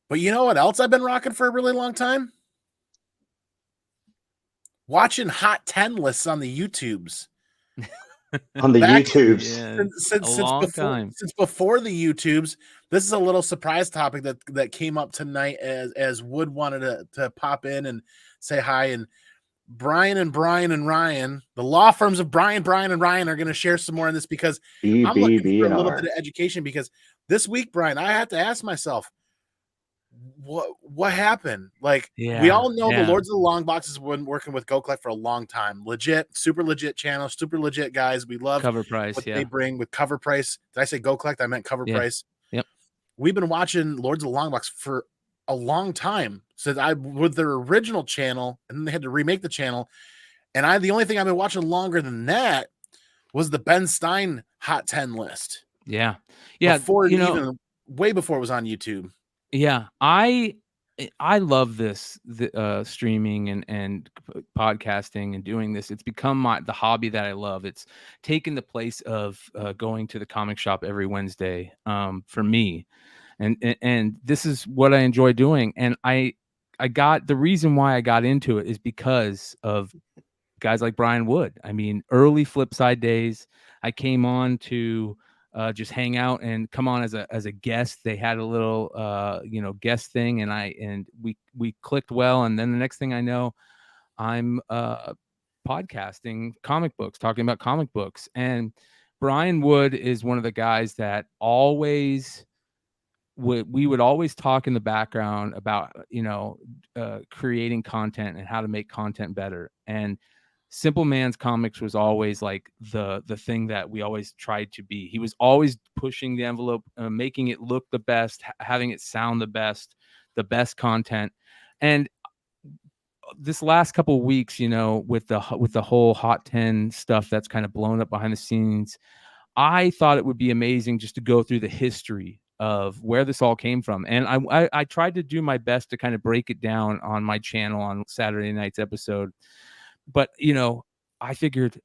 But you know what else I've been rocking for a really long time? Watching Hot 10 lists on the YouTubes. On the Back YouTubes. Yeah, a long time. since before the YouTubes, this is a little surprise topic that came up tonight as Wood wanted to pop in and say hi. And Bryan and Ryan, the law firms of Bryan, and Ryan are going to share some more on this because I'm looking for a little bit of education because this week, Bryan, I had to ask myself, what happened? Like, we all know the Lords of the Long Box has been working with Go Collect for a long time. Legit, super legit channel, super legit guys. We love Cover Price, what they bring with Cover Price. Did I say Go Collect? I meant Cover Price. Yep. We've been watching Lords of the Long Box for a long time since with their original channel, and then they had to remake the channel. And the only thing I've been watching longer than that was the Ben Stein Hot 10 list. Yeah. Before even way before it was on YouTube. Yeah, I love this streaming and podcasting and doing this. It's become the hobby that I love. It's taken the place of going to the comic shop every Wednesday for me, and this is what I enjoy doing. And I got the reason why I got into it is because of guys like Brian Wood. I mean, early Flipside days, I came on to just hang out and come on as a guest. They had a little guest thing, and we clicked well. And then the next thing I know, I'm podcasting comic books, talking about comic books. And Brian Wood is one of the guys that we would always talk in the background about creating content and how to make content better. And SimpleMan's comics was always like the thing that we always tried to be. He was always pushing the envelope, making it look the best, having it sound the best content. And this last couple of weeks, with the whole Hot 10 stuff that's kind of blown up behind the scenes, I thought it would be amazing just to go through the history of where this all came from. And I tried to do my best to kind of break it down on my channel on Saturday night's episode. But, I figured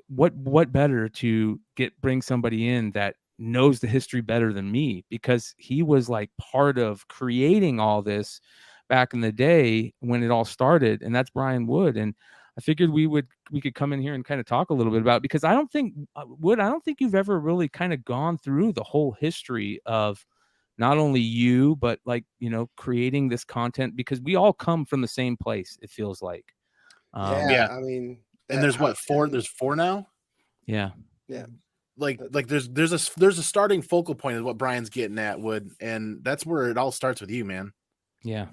what better to bring somebody in that knows the history better than me, because he was like part of creating all this back in the day when it all started. And that's Brian Wood. And I figured we could come in here and kind of talk a little bit about, because I don't think Wood, I don't think you've ever really kind of gone through the whole history of not only you, but like, creating this content, because we all come from the same place. It feels like. Yeah. I mean, and there's four? There's four now. Yeah. Like there's a starting focal point is what Brian's getting at, Wood, and that's where it all starts with you, man. Yeah.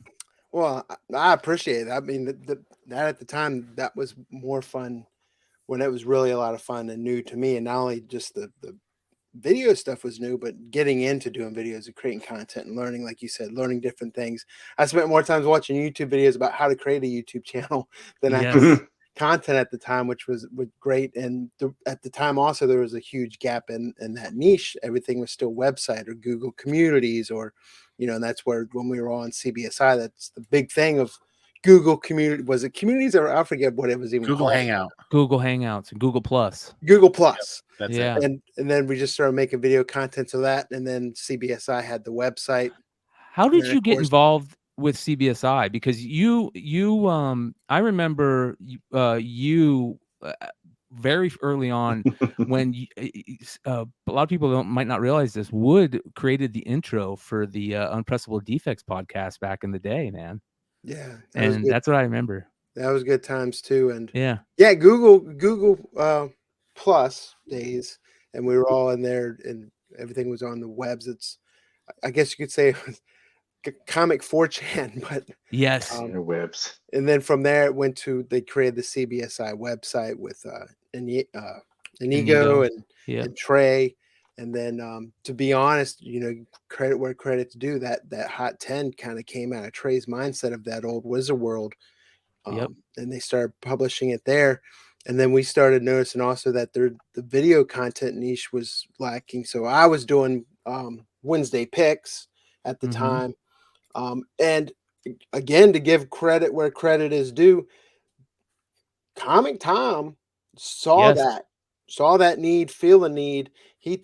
Well, I appreciate it. I mean, that at the time, that was more fun when it was really a lot of fun and new to me. And not only just the video stuff was new, but getting into doing videos and creating content and learning, like you said, learning different things. I spent more times watching YouTube videos about how to create a YouTube channel than actually content at the time, which was great. And at the time also, there was a huge gap in that niche. Everything was still website or Google Communities, or and that's where, when we were on CBSI, that's the big thing of Google Community. Was it Communities, or I forget what it was even Google called. Google Hangouts and Google Plus. Google Plus. Yep, that's it. And then we just started making video content of that. And then CBSI had the website. How did you get involved with CBSI? Because I remember you very early on when a lot of people might not realize this. Wood created the intro for the Unpressable Defects podcast back in the day, man. Yeah, and that's what I remember. That was good times too. And yeah, Google Plus days, and we were all in there, and everything was on the webs. I guess you could say it was comic 4chan, but yes, webs. And then from there it went to, they created the CBSI website with Inigo and Trey. And then to be honest, credit where credit's due, that Hot 10 kind of came out of Trey's mindset of that old Wizard World. And they started publishing it there. And then we started noticing also that the video content niche was lacking. So I was doing Wednesday picks at the time. And again, to give credit where credit is due, Comic Tom saw that need, feel a need. he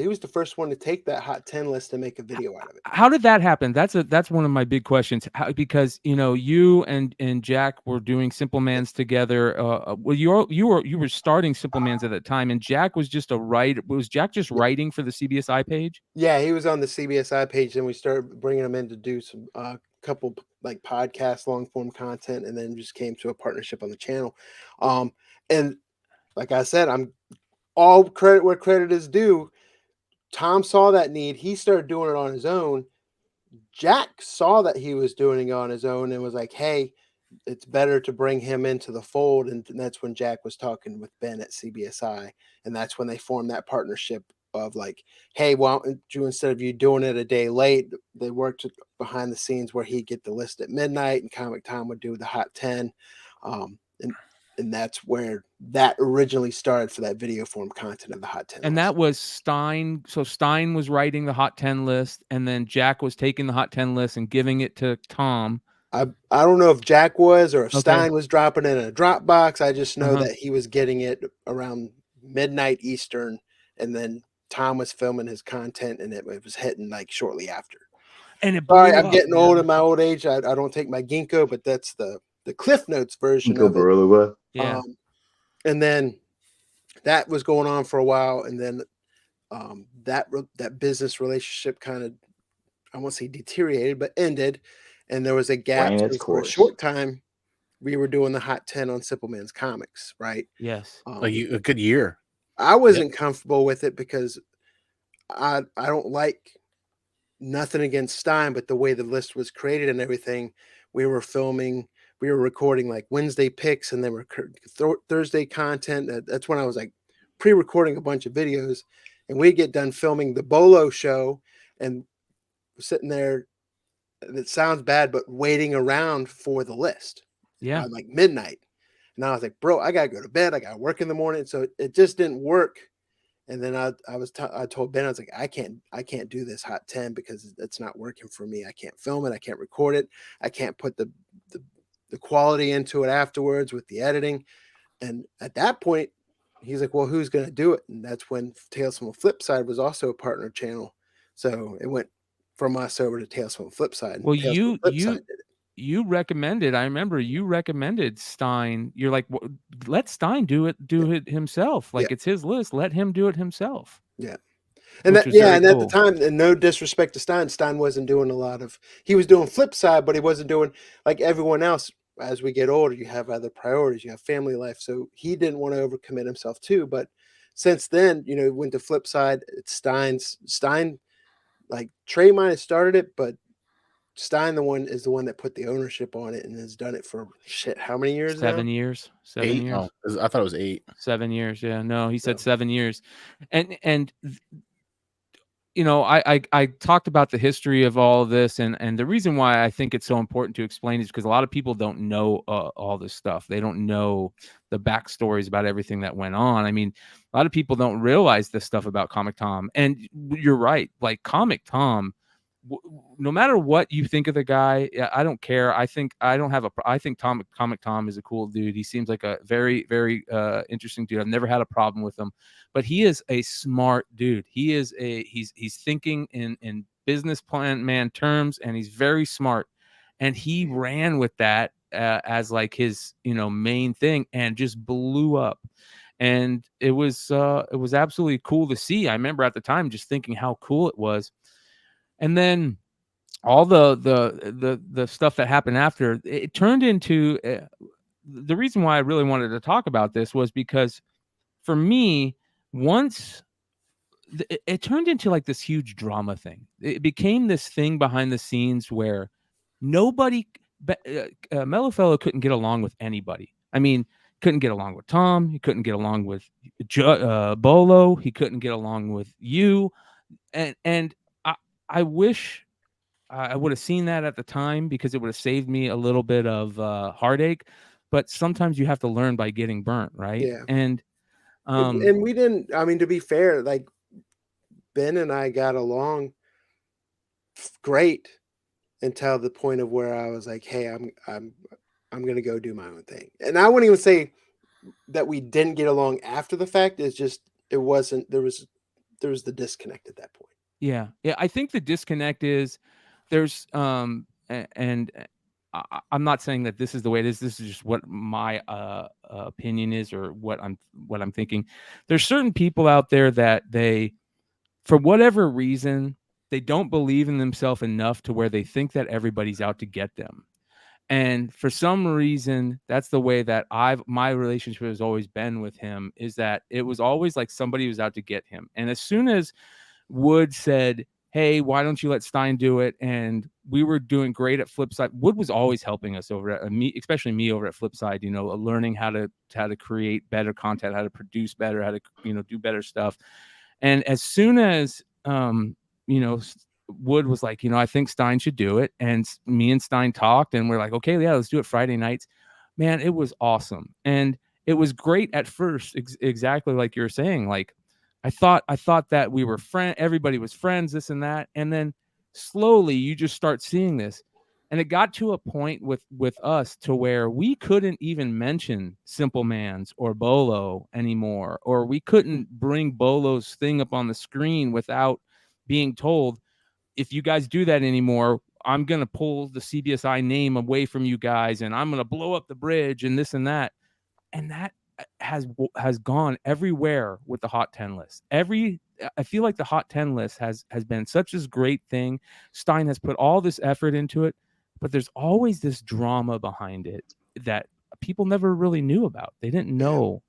was the first one to take that hot 10 list and make a video out of it. How did that happen? That's one of my big questions. Because you and Jack were doing SimpleMans together. Well, you were starting SimpleMans at that time, and Jack was just a writer. Was Jack just writing for the CBSI page? Yeah, he was on the CBSI page, and we started bringing him in to do some couple like podcast long form content, and then just came to a partnership on the channel. And like I said, I'm all credit where credit is due. Tom saw that need. He started doing it on his own. Jack saw that he was doing it on his own and was like, hey, it's better to bring him into the fold. And that's when Jack was talking with Ben at CBSI. And that's when they formed that partnership of like, hey, why don't you, instead of you doing it a day late, they worked behind the scenes where he'd get the list at midnight and Comic Tom would do the hot 10. And that's where that originally started for that video form content of the hot 10 and list. that was Stein. So Stein was writing the hot 10 list, and then Jack was taking the hot 10 list and giving it to Tom. I don't know if Jack was or if Okay. Stein was dropping it in a Dropbox. I just know Uh-huh. that he was getting it around midnight Eastern, and then Tom was filming his content, and it was hitting like shortly after. And it Sorry, blew I'm up, getting man. old in my old age. I don't take my ginkgo, but that's the Cliff Notes version Go of it. Barilla. Yeah. And then that was going on for a while, and then that business relationship kind of, I won't say deteriorated, but ended. And there was a gap. Ran So its for a course. short time, we were doing the hot 10 on SimpleMan's comics, right? Yes. A good year. I wasn't comfortable with it because I don't like, nothing against Stein, but the way the list was created and everything, we were recording like Wednesday picks, and then we're Thursday content. That's when I was like pre-recording a bunch of videos, and we'd get done filming the Bolo show and sitting there, and it sounds bad, but waiting around for the list. Yeah. By like midnight. And I was like, bro, I gotta go to bed. I gotta work in the morning. So it just didn't work. And then I told Ben, I was like, I can't do this hot 10 because it's not working for me. I can't film it. I can't record it. I can't put the quality into it afterwards with the editing. And at that point, he's like, well, who's going to do it? And that's when Tales from a Flip Side was also a partner channel. So it went from us over to Tales from a Flip Side. Well, Tales from a Flip Side did it. you recommended, I remember you recommended Stein. You're like, let Stein do it himself. Like, it's his list. Let him do it himself. Yeah. And Which that, was yeah, very and at cool. the time, and no disrespect to Stein wasn't doing a lot of, he was doing Flip Side, but he wasn't doing like everyone else. As we get older, you have other priorities, you have family life. So he didn't want to overcommit himself too. But since then, went to Flip Side. It's Stein, like Trey might have started it, but Stein is the one that put the ownership on it and has done it for how many years now? 7 years. 7 8? years. Oh, I thought it was 8. 7 years. Yeah. No, he said No. 7 years. And I talked about the history of all of this, and the reason why I think it's so important to explain is because a lot of people don't know all this stuff. They don't know the backstories about everything that went on. I mean, a lot of people don't realize this stuff about Comic Tom. And you're right. Like Comic Tom, no matter what you think of the guy, I don't care. I think Comic Tom is a cool dude. He seems like a very, very interesting dude. I've never had a problem with him, but he is a smart dude. He's thinking in business plan man terms, and he's very smart. And he ran with that as like his main thing, and just blew up. And it was absolutely cool to see. I remember at the time just thinking how cool it was. And then all the stuff that happened after, it turned into the reason why I really wanted to talk about this was because for me, once it turned into like this huge drama thing. It became this thing behind the scenes where Mellow Fellow couldn't get along with anybody. I mean, couldn't get along with Tom. He couldn't get along with Bolo. He couldn't get along with you. And I wish I would have seen that at the time because it would have saved me a little bit of heartache. But sometimes you have to learn by getting burnt, right? Yeah. And And we didn't, I mean, to be fair, like Ben and I got along great until the point of where I was like, hey, I'm going to go do my own thing. And I wouldn't even say that we didn't get along after the fact. It's just, there was there's the disconnect at that point. Yeah. I think the disconnect is there's and I'm not saying that this is the way it is. This is just what my opinion is, or what I'm thinking. There's certain people out there that they, for whatever reason, they don't believe in themselves enough to where they think that everybody's out to get them. And for some reason, that's the way that my relationship has always been with him, is that it was always like somebody was out to get him. And as soon as Wood said, "Hey, why don't you let Stein do it?" And we were doing great at Flipside. Wood was always helping us over at me, especially me over at Flipside, learning how to create better content, how to produce better, how to, do better stuff. And as soon as, Wood was like, I think Stein should do it. And me and Stein talked, and we're like, okay, yeah, let's do it Friday nights. Man, it was awesome. And it was great at first, exactly like you're saying. Like, I thought that we were everybody was friends, this and that. And then slowly you just start seeing this. And it got to a point with us to where we couldn't even mention SimpleMan's or Bolo anymore, or we couldn't bring Bolo's thing up on the screen without being told, if you guys do that anymore, I'm going to pull the CBSI name away from you guys, and I'm going to blow up the bridge and this and that. And that has gone everywhere with the Hot 10 list. I feel like the Hot 10 list has been such a great thing. Stein has put all this effort into it, but there's always this drama behind it that people never really knew about. They didn't know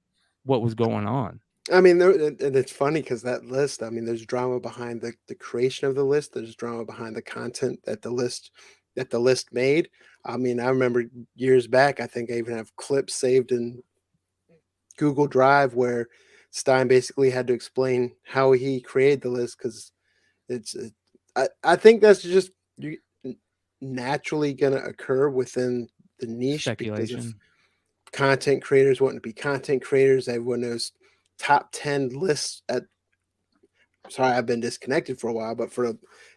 what was going on. I mean, and it's funny because that list, I mean, there's drama behind the creation of the list. There's drama behind the content that the list made. I mean, I remember years back, I think I even have clips saved in Google Drive where Stein basically had to explain how he created the list, because I think that's just naturally going to occur within the niche because of content creators wanting to be content creators. Everyone knows top 10 lists sorry, I've been disconnected for a while, but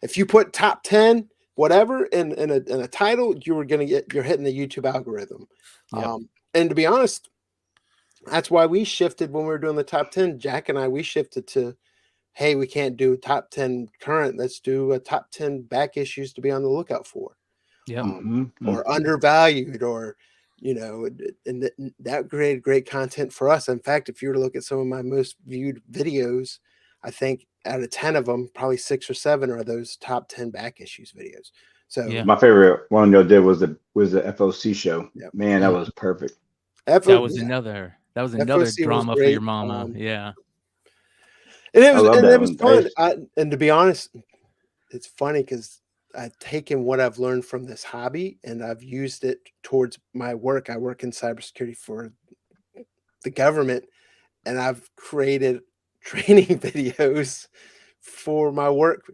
if you put top 10 whatever in a title, you're hitting the YouTube algorithm. Yep. And to be honest, that's why we shifted when we were doing the top 10. Jack and we shifted to, hey, we can't do top 10 current. Let's do a top 10 back issues to be on the lookout for. Yeah. Or undervalued, or, and that created great content for us. In fact, if you were to look at some of my most viewed videos, I think out of 10 of them, probably 6 or 7 are those top 10 back issues videos. So my favorite one y'all did was the FOC show. Yep. Man, that was perfect. That was another drama for your mama. Yeah. And it was fun. And to be honest, it's funny because I've taken what I've learned from this hobby and I've used it towards my work. I work in cybersecurity for the government, and I've created training videos for my work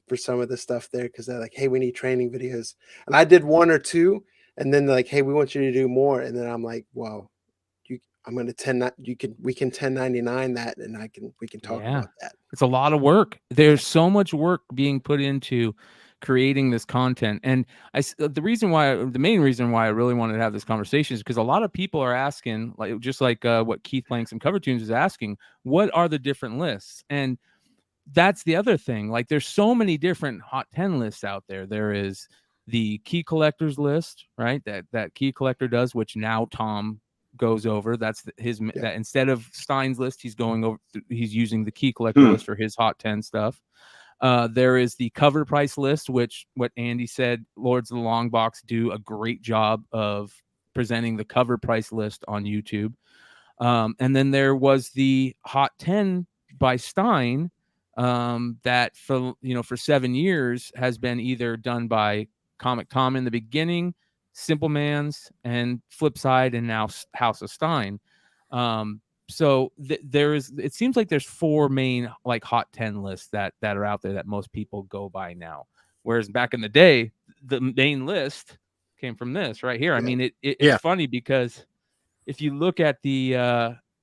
for some of the stuff there, because they're like, hey, we need training videos. And I did 1 or 2, and then they're like, hey, we want you to do more. And then I'm like, well, I'm going to we can 1099 that, and we can talk about that. It's a lot of work. There's so much work being put into creating this content. And the main reason why I really wanted to have this conversation is because a lot of people are asking, just like what Keith playing some cover tunes is asking, what are the different lists? And that's the other thing. Like, there's so many different Hot 10 lists out there. There is the key collectors list, right? That key collector does, which now Tom goes over. That's that instead of Stein's list, he's using the key collector list for his Hot 10 stuff. There is the cover price list, which, what Andy said, Lords of the Long Box do a great job of presenting the cover price list on YouTube. And then there was the Hot 10 by Stein, that for 7 years has been either done by Comic Tom in the beginning, SimpleMan's, and Flipside, and now House of Stein. So it seems like there's 4 main Hot 10 lists that are out there that most people go by now. Whereas back in the day, the main list came from this right here. I mean, it's funny because if you look at the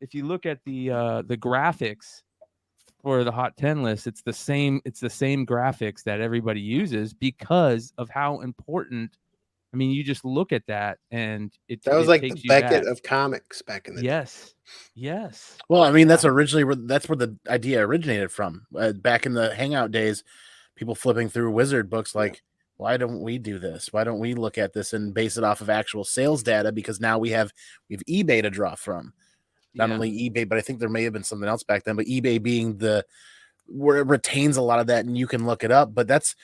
graphics for the Hot 10 list, it's the same graphics that everybody uses because of how important I mean, you just look at that and That was it like the takes you Beckett back. of comics back in the day. Yes. Well, I mean, that's where the idea originated from. Back in the Hangout days, people flipping through Wizard books like, why don't we do this? Why don't we look at this and base it off of actual sales data? Because now we have eBay to draw from. Not only eBay, but I think there may have been something else back then, but eBay being where it retains a lot of that and you can look it up. But that's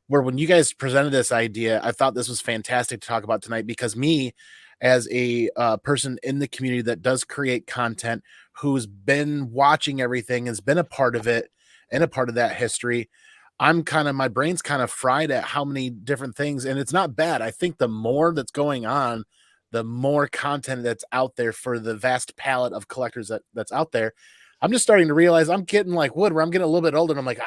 where, when you guys presented this idea, I thought this was fantastic to talk about tonight, because me, as a person in the community that does create content, who's been watching everything, has been a part of it and a part of that history, my brain's kind of fried at how many different things, and it's not bad. I think the more that's going on, the more content that's out there for the vast palette of collectors that's out there. I'm just starting to realize I'm getting like Wood, where I'm getting a little bit older, and I'm like,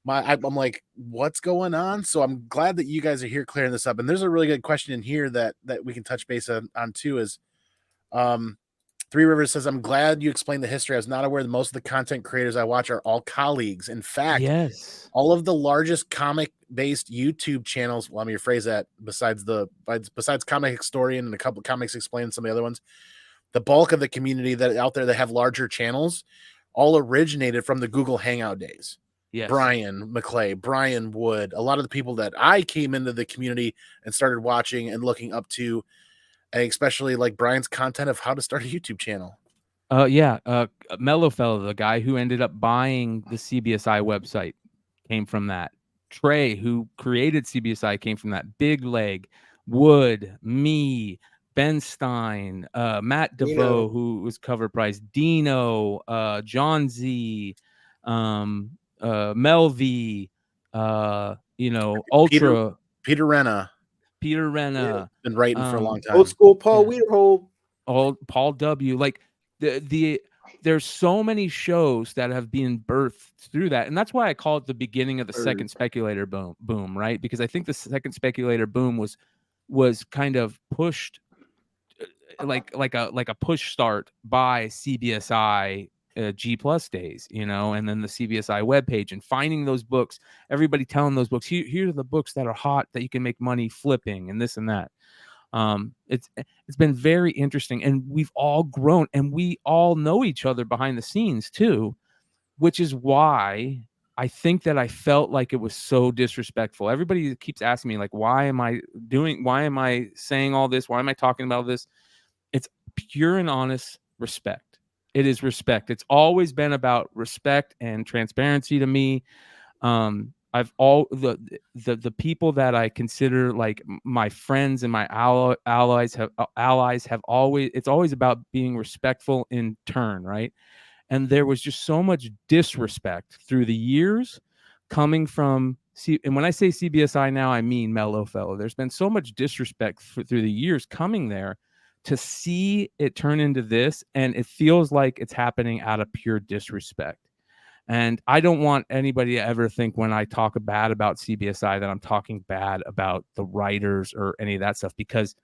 I'm like, what's going on? So I'm glad that you guys are here clearing this up. And there's a really good question in here that we can touch base on too. Is Three Rivers says, I'm glad you explained the history. I was not aware that most of the content creators I watch are all colleagues. In fact, Yes. all of the largest comic-based YouTube channels, well, let me rephrase that, besides Comic Historian and a couple of Comics Explained, some of the other ones, the bulk of the community that out there that have larger channels all originated from the Google Hangout days. Yes. Bryan, McClay, Bryan Wood, a lot of the people that I came into the community and started watching and looking up to, and especially like Bryan's content of how to start a YouTube channel. Mellow Fellow, the guy who ended up buying the CBSI website, came from that. Trey, who created CBSI, came from that. Big Leg, Wood, me, Ben Stein, Matt DeVoe, who was cover price, Dino, John Z, Mel V, Ultra, Peter Renna. Been writing for a long time. Old school Paul Wiederhold. Old Paul W. Like there's so many shows that have been birthed through that, and that's why I call it the beginning of the second speculator boom, right? Because I think the second speculator boom was kind of pushed like a push start by CBSI G Plus days, and then the CBSI webpage, and finding those books, everybody telling those books, here are the books that are hot that you can make money flipping, and this and that. It's been very interesting, and we've all grown, and we all know each other behind the scenes too, which is why I think that I felt like it was so disrespectful. Everybody keeps asking me, like, why am I saying all this? Why am I talking about this? It's pure and honest respect. It is respect. It's always been about respect and transparency to me. The people that I consider like my friends and my allies have always, it's always about being respectful in turn, right? And there was just so much disrespect through the years coming from and when I say CBSI now, I mean Mellow Fellow. There's been so much disrespect through the years coming there, to see it turn into this, and it feels like it's happening out of pure disrespect. And I don't want anybody to ever think when I talk bad about CBSI that I'm talking bad about the writers or any of that stuff, because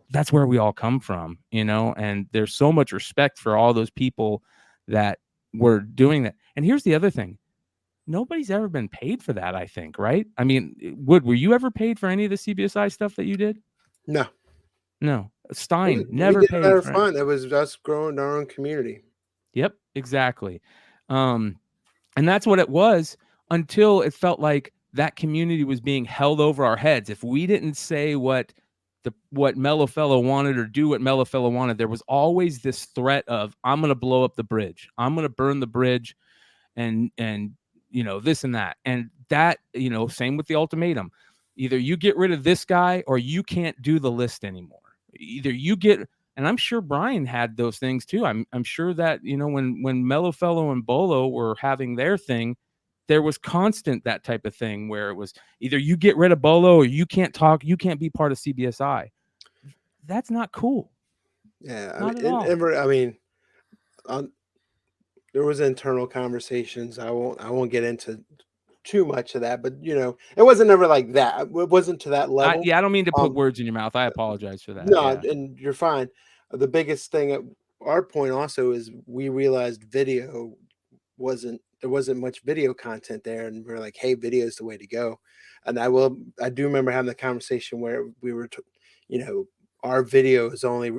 that's where we all come from, and there's so much respect for all those people that were doing that. And here's the other thing. Nobody's ever been paid for that, I think, right? I mean, Wood, were you ever paid for any of the CBSI stuff that you did? No. Stein never paid. We did it for fun. It was us growing our own community. Yep, exactly. And that's what it was, until it felt like that community was being held over our heads. If we didn't say what Mellow Fellow wanted or do what Mellow Fellow wanted, there was always this threat of, I'm going to blow up the bridge. I'm going to burn the bridge, and this and that. And that, same with the ultimatum. Either you get rid of this guy or you can't do the list anymore. Either you get, and I'm sure Bryan had those things too. I'm sure that, when Mellow Fellow and Bolo were having their thing, there was constant that type of thing where it was either you get rid of Bolo or you can't talk, you can't be part of CBSI. That's not cool. Yeah, there was internal conversations. I won't get into too much of that, but it wasn't ever like that. It wasn't to that level. I don't mean to put words in your mouth. I apologize for that. No, and you're fine. The biggest thing at our point also is we realized video wasn't there wasn't much video content there, and we're like, hey, video is the way to go. And I do remember having the conversation where we were, our video is only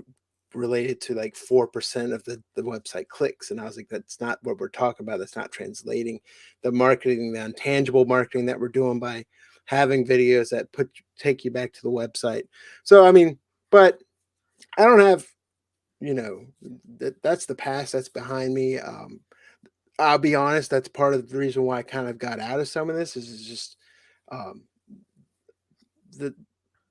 related to like 4% of the website clicks. And I was like, that's not what we're talking about. That's not translating the marketing, the intangible marketing that we're doing by having videos that take you back to the website. So, I mean, but I don't have, that's the past, that's behind me. I'll be honest, that's part of the reason why I kind of got out of some of this is just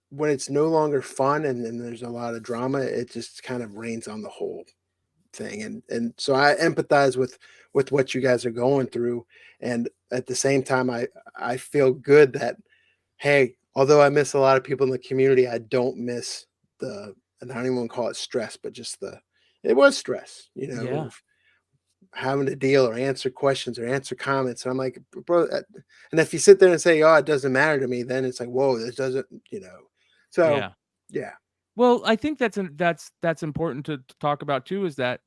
when it's no longer fun and then there's a lot of drama, it just kind of rains on the whole thing. And so I empathize with what you guys are going through. And at the same time, I feel good that, hey, although I miss a lot of people in the community, I don't miss and I don't even want to call it stress, but just it was stress, of having to deal or answer questions or answer comments. And I'm like, bro, and if you sit there and say, oh, it doesn't matter to me, then it's like, whoa, this doesn't, So yeah. Well, I think that's important to talk about too, is that,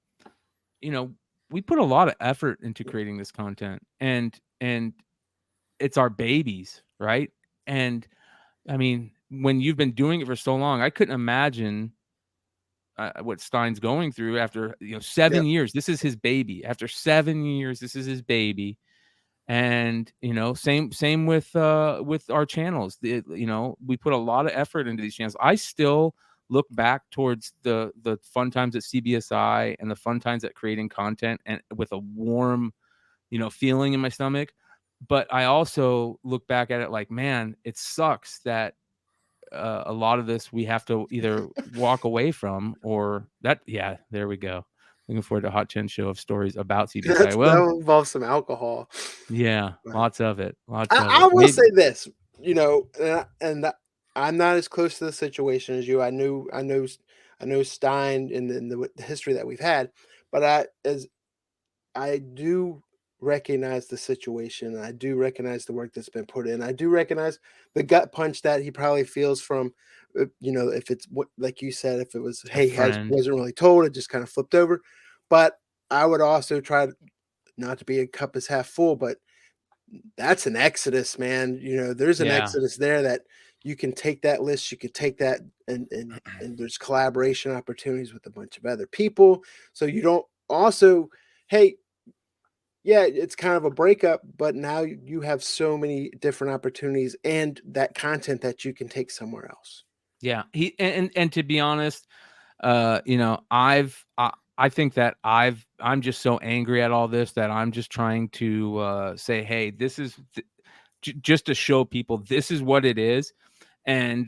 we put a lot of effort into creating this content, and it's our babies, right? And I mean, when you've been doing it for so long, I couldn't imagine what Stein's going through after 7 years. This is his baby. After 7 years, this is his baby. And same with our channels. We put a lot of effort into these channels. I still look back towards the fun times at CBSI and the fun times at creating content, and with a warm feeling in my stomach. But I also look back at it like, man, it sucks that a lot of this we have to either walk away from, or that. Yeah, there we go. Looking forward to a Hot 10 show of stories about CBSI. That will involve some alcohol. Yeah, lots of it. I will say this, and I'm not as close to the situation as you. I know Stein in the history that we've had, but I do recognize the situation, and I do recognize the work that's been put in. I do recognize the gut punch that he probably feels from, if it's what, like you said, if it was, hey, wasn't really told, it just kind of flipped over. But I would also try not to be a cup is half full, but that's an exodus, man. There's an exodus there that you can take that list, you could take that, and there's collaboration opportunities with a bunch of other people. So you don't also, hey, yeah, it's kind of a breakup, but now you have so many different opportunities and that content that you can take somewhere else. Yeah, and to be honest, I think that I'm just so angry at all this that I'm just trying to say, hey, this is just to show people this is what it is. And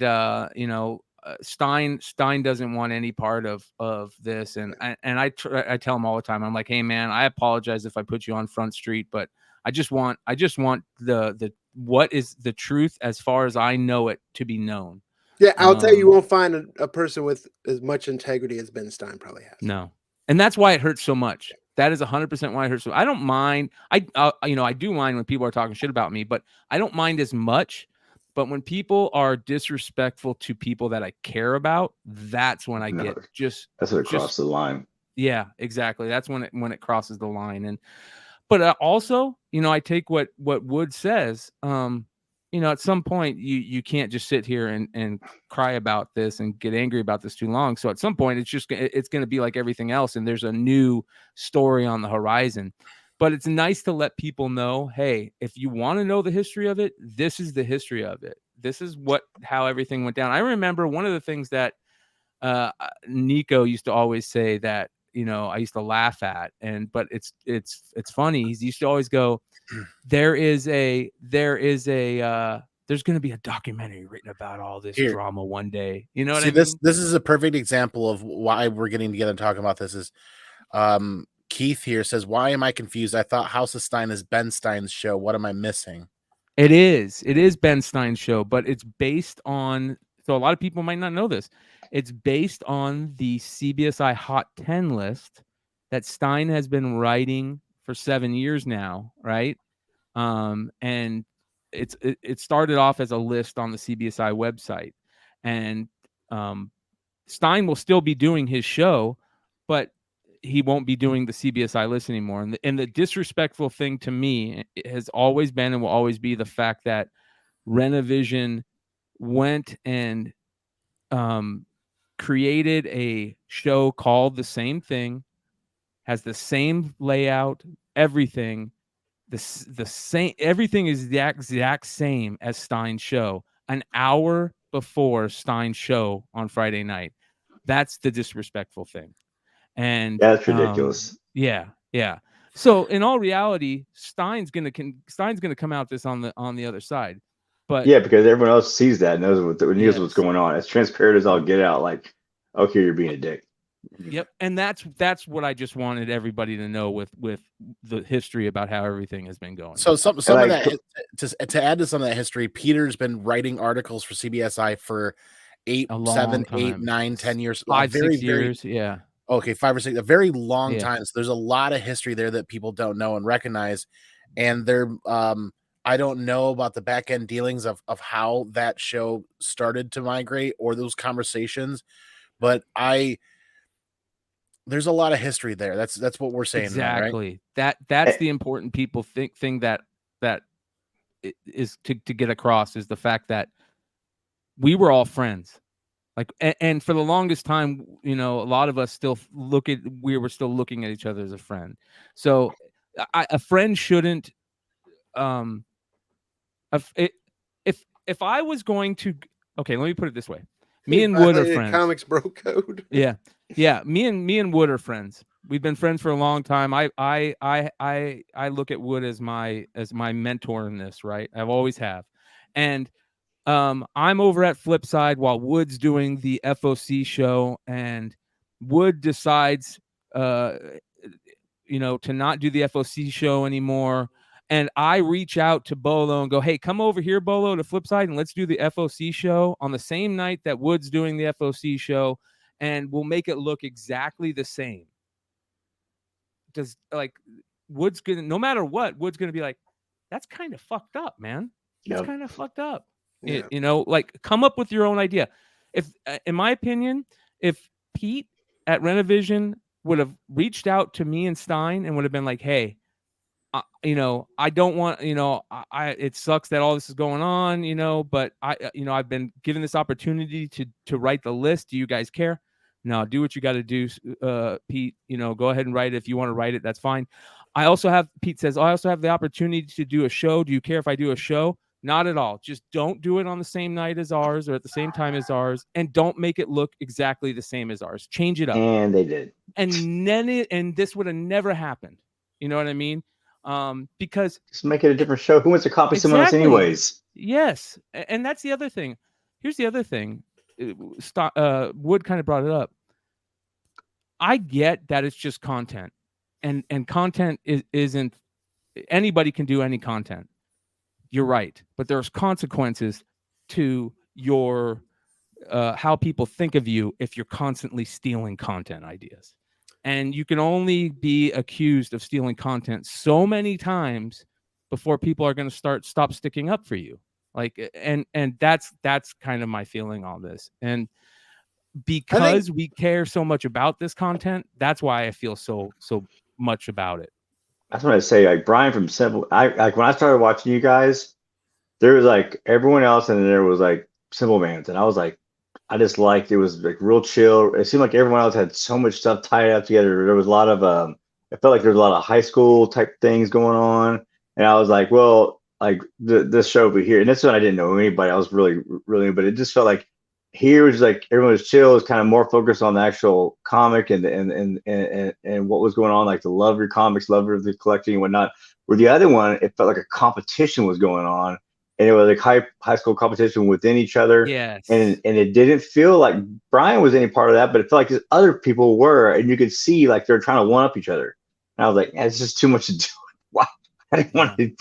Stein doesn't want any part of this, and I tell him all the time, I'm like, hey man, I apologize if I put you on Front Street, but I just want the what is the truth as far as I know it to be known. Yeah, I'll tell you won't find a person with as much integrity as Ben Stein probably has. No, and that's why it hurts so much. That is 100% why it hurts. So I don't mind. I do mind when people are talking shit about me, but I don't mind as much. But when people are disrespectful to people that I care about, that's when I get that's when it crosses the line. Yeah, exactly. That's when it crosses the line. But also, I take what Wood says. At some point you can't just sit here and cry about this and get angry about this too long. So at some point it's going to be like everything else, and there's a new story on the horizon. But it's nice to let people know, hey, if you want to know the history of it, this is the history of it. This is how everything went down. I remember one of the things that Nico used to always say that, I used to laugh at, but it's funny. He used to always go, there's going to be a documentary written about all this drama one day. You know what I mean? This is a perfect example of why we're getting together and talking about this. Is Keith here says, why am I confused? I thought House of Stein is Ben Stein's show. What am I missing? It is Ben Stein's show, but it's based on, so a lot of people might not know this. It's based on the CBSI Hot 10 list that Stein has been writing for 7 years now, right? And it started off as a list on the CBSI website, and Stein will still be doing his show, but he won't be doing the CBSI list anymore. And the disrespectful thing to me has always been and will always be the fact that Rhynovision went and created a show called the same thing, has the same layout, everything, the same, everything is the exact same as Stein's show an hour before Stein's show on Friday night. That's the disrespectful thing. And that's ridiculous. Yeah. So in all reality, Stein's gonna come out this on the other side. But yeah, because everyone else sees that, knows what's going on. It's transparent as all get out. Like, okay, you're being a dick. Yep, and that's what I just wanted everybody to know with the history about how everything has been going. So some of that, to add to some of that history, Peter's been writing articles for CBSI for 8, 7, 8, 9, 10 years, 5, 6 years. Yeah. Okay, 5 or 6, a very long time. So there's a lot of history there that people don't know and recognize, and they're I don't know about the back end dealings of how that show started to migrate or those conversations, but there's a lot of history there. That's what we're saying. Exactly. Right? That's the important people thing that is to get across is the fact that we were all friends. Like, and for the longest time, a lot of us we were still looking at each other as a friend. So a friend shouldn't, if I was going to, okay, let me put it this way. Me and Wood are friends. Comics bro code. Yeah. Me and Wood are friends. We've been friends for a long time. I look at Wood as my mentor in this, right? I've always have. And I'm over at Flipside while Wood's doing the FOC show, and Wood decides to not do the FOC show anymore. And I reach out to Bolo and go, hey, come over here, Bolo, to Flipside, and let's do the FOC show on the same night that Wood's doing the FOC show, and we'll make it look exactly the same. Does Wood's gonna, no matter what, Wood's gonna be like, that's kind of fucked up, man. That's kind of fucked up. Yeah. Come up with your own idea. If, in my opinion, if Pete at Rhynovision would have reached out to me and Stein and would have been like, hey, I don't want, it sucks that all this is going on, but I've been given this opportunity to write the list. Do you guys care? No, do what you got to do, Pete. Go ahead and write it. If you want to write it, that's fine. Pete says, I also have the opportunity to do a show. Do you care if I do a show? Not at all. Just don't do it on the same night as ours or at the same time as ours, and don't make it look exactly the same as ours. Change it up. And they did. And then this would have never happened. You know what I mean? Because just make it a different show. Who wants to copy someone else anyways? Yes. And that's the other thing. Here's the other thing. Wood kind of brought it up. I get that it's just content, and content isn't, anybody can do any content. You're right, but there's consequences to your how people think of you if you're constantly stealing content ideas. And you can only be accused of stealing content so many times before people are going to stop sticking up for you. And that's kind of my feeling on this. And because we care so much about this content, that's why I feel so much about it. That's what I say. Like Bryan from Simple, when I started watching you guys, there was like everyone else, and then there was like SimpleMan, and I was like, I just liked it was like real chill. It seemed like everyone else had so much stuff tied up together. There was a lot of it felt like there was a lot of high school type things going on, and I was like, well, like this show over here, and this one I didn't know anybody. I was really, but it just felt like here was like everyone was chill. It was kind of more focused on the actual comic and what was going on, like the love of your comics, love of the collecting and whatnot. Where the other one, it felt like a competition was going on. And it was like high school competition within each other. Yes. And it didn't feel like Bryan was any part of that, but it felt like other people were, and you could see like they're trying to one up each other. And I was like, it's just too much to do. Why? I didn't want to.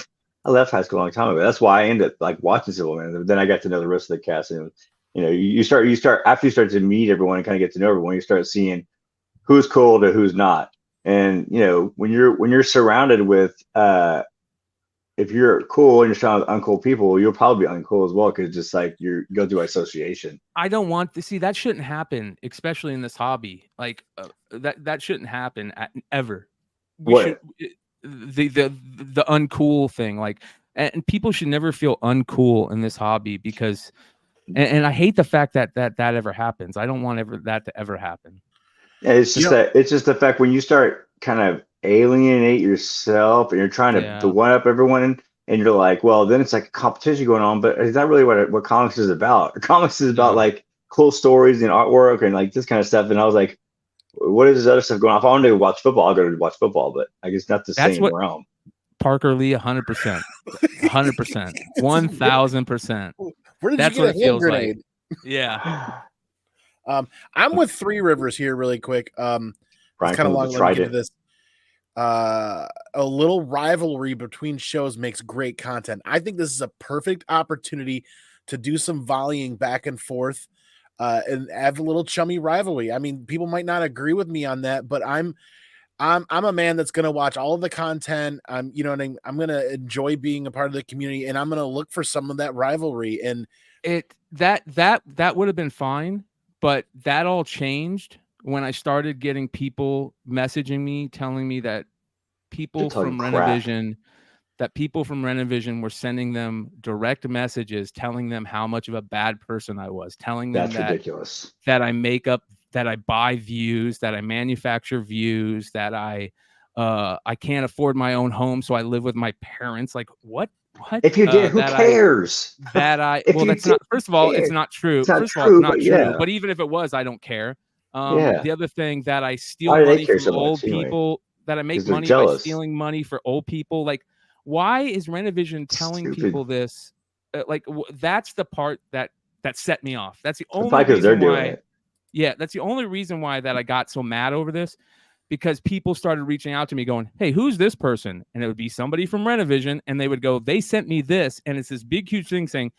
I left high school a long time ago. That's why I ended up like watching SimpleMan. Then I got to know the rest of the cast, and you start after you start to meet everyone and kind of get to know everyone, you start seeing who's cool to who's not. And when you're surrounded with if you're cool and you're surrounded with uncool people, you'll probably be uncool as well, because just like you go through association. I don't want to see that. Shouldn't happen, especially in this hobby. Like that shouldn't happen ever. We should the uncool thing, like, and people should never feel uncool in this hobby, because and I hate the fact that ever happens. I don't want that to ever happen. Yeah, it's just it's just the fact when you start kind of alienate yourself and you're trying to one up everyone, and you're like, well, then it's like a competition going on, but it's not really what comics is about. Comics is about like cool stories and artwork and like this kind of stuff. And I was like, what is this other stuff going on? If I want to watch football, I'll go to watch football, but I guess not the same realm. Parker Lee, 100%, 100%, 1000%. Where did That's you get what it feels like. Yeah. I'm with Three Rivers here really quick. Bryan, kind of long. Let me get to this. A little rivalry between shows makes great content. I think this is a perfect opportunity to do some volleying back and forth, and have a little chummy rivalry. I mean, people might not agree with me on that, but I'm a man that's going to watch all of the content. I'm going to enjoy being a part of the community, and I'm going to look for some of that rivalry. And that would have been fine, but that all changed when I started getting people messaging me, telling me that people from Rhynovision were sending them direct messages, telling them how much of a bad person I was, telling them that's ridiculous. That I make up, that I buy views, that I manufacture views, that I can't afford my own home, so I live with my parents. Like, what? If you did, who cares? That's not. First of all, it's not true. First of all, it's not true. But even if it was, I don't care. The other thing, that I steal money from old people, that I make money by stealing money for old people. Like, why is Rhynovision telling people this? That's the part that set me off. That's the only reason why. Yeah, that's the only reason why that I got so mad over this, because people started reaching out to me going, hey, who's this person? And it would be somebody from Rhynovision, and they would go, they sent me this, and it's this big, huge thing saying,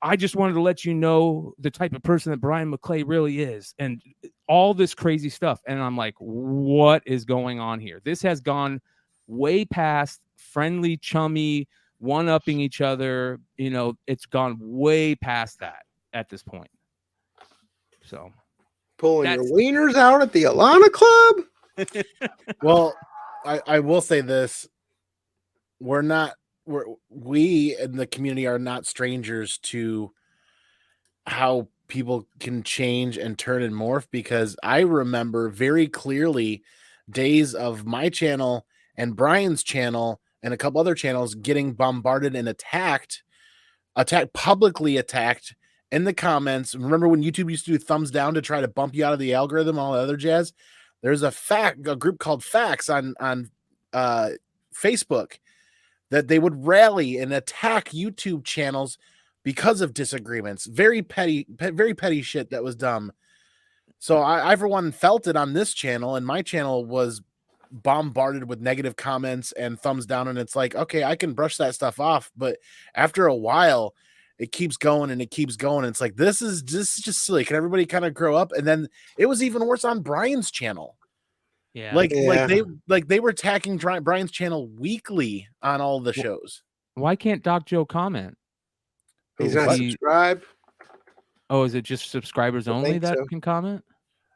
I just wanted to let you know the type of person that Bryan McClay really is, and all this crazy stuff. And I'm like, what is going on here? This has gone way past friendly, chummy, one-upping each other. It's gone way past that at this point. So pulling your wieners out at the Alana Club. Well, I will say this: we in the community are not strangers to how people can change and turn and morph, because I remember very clearly days of my channel and Bryan's channel and a couple other channels getting bombarded and publicly attacked in the comments. Remember when YouTube used to do thumbs down to try to bump you out of the algorithm, all the other jazz? There's a group called Facts on Facebook that they would rally and attack YouTube channels because of disagreements. Very petty shit that was dumb. So I for one felt it on this channel, and my channel was bombarded with negative comments and thumbs down, and it's like, okay, I can brush that stuff off, but after a while it keeps going and it keeps going. It's like, this is just silly. Can everybody kind of grow up? And then it was even worse on Bryan's channel. Yeah. Like they were attacking Bryan's channel weekly on all the shows. Why can't Doc Joe comment? He's not subscribed. Oh, is it just subscribers only that can comment?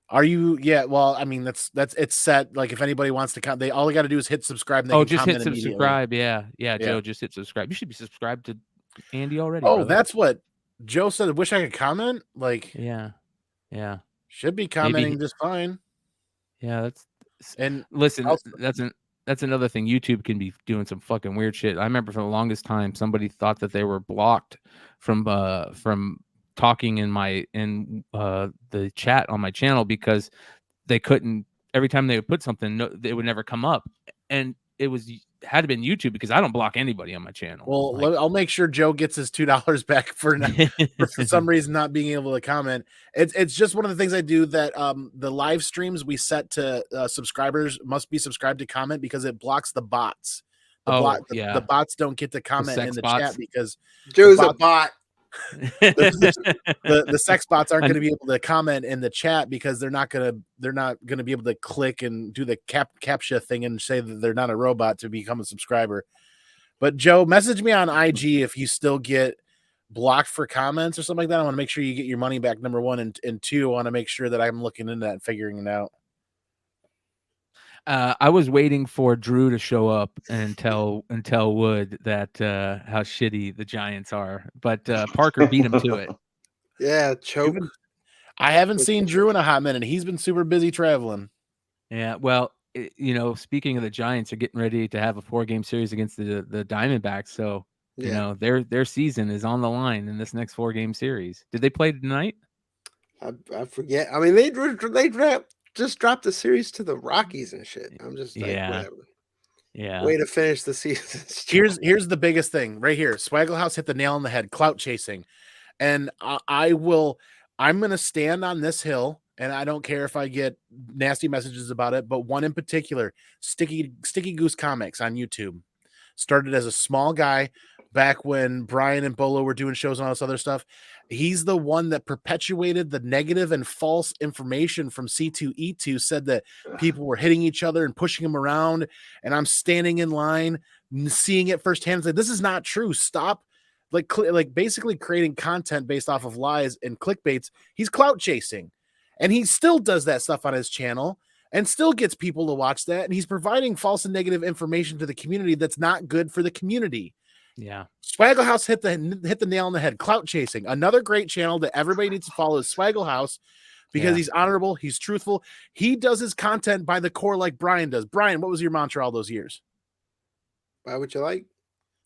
Are you? Yeah. Well, I mean, that's it's set. Like, if anybody wants to comment, all they got to do is hit subscribe. And they can just hit comment subscribe. Yeah. Joe, just hit subscribe. You should be subscribed to Andy already. Oh, brother. That's what Joe said. I wish I could comment. Like, yeah, should be commenting just fine. Yeah, listen. That's another thing. YouTube can be doing some fucking weird shit. I remember for the longest time, somebody thought that they were blocked from talking in the chat on my channel because they couldn't. Every time they would put something, it would never come up, and it had to be YouTube, because I don't block anybody on my channel. Well, I'll make sure Joe gets his $2 back for some reason not being able to comment. It's just one of the things I do, that the live streams we set to subscribers must be subscribed to comment, because it blocks the bots. The bots don't get to comment in the chat because Joe's a bot. the sex bots aren't going to be able to comment in the chat, because they're not going to be able to click and do the captcha thing and say that they're not a robot to become a subscriber. But Joe, message me on IG if you still get blocked for comments or something like that. I want to make sure you get your money back, number one, and two, I want to make sure that I'm looking into that and figuring it out. I was waiting for Drew to show up and tell Wood that how shitty the Giants are, but Parker beat him to it. Yeah, choke. I haven't seen Drew in a hot minute. He's been super busy traveling. Yeah, well, speaking of the Giants, are getting ready to have a 4-game series against the Diamondbacks, so their season is on the line in this next 4-game series. Did they play tonight? I forget. I mean, they just dropped the series to the Rockies and shit. I'm just like, whatever. Yeah. Way to finish the season. Here's the biggest thing right here. Swagglehouse hit the nail on the head. Clout chasing, and I'm gonna stand on this hill, and I don't care if I get nasty messages about it. But one in particular, Sticky Goose Comics on YouTube, started as a small guy back when Bryan and Bolo were doing shows and all this other stuff. He's the one that perpetuated the negative and false information from C2E2, said that people were hitting each other and pushing them around. And I'm standing in line, seeing it firsthand. It's like, this is not true. Stop. Like basically creating content based off of lies and clickbaits. He's clout chasing, and he still does that stuff on his channel and still gets people to watch that. And he's providing false and negative information to the community that's not good for the community. Yeah. Swagglehouse hit the nail on the head. Clout chasing. Another great channel that everybody needs to follow is Swagglehouse, because he's honorable, he's truthful. He does his content by the core like Bryan does. Bryan, what was your mantra all those years? Buy what you like?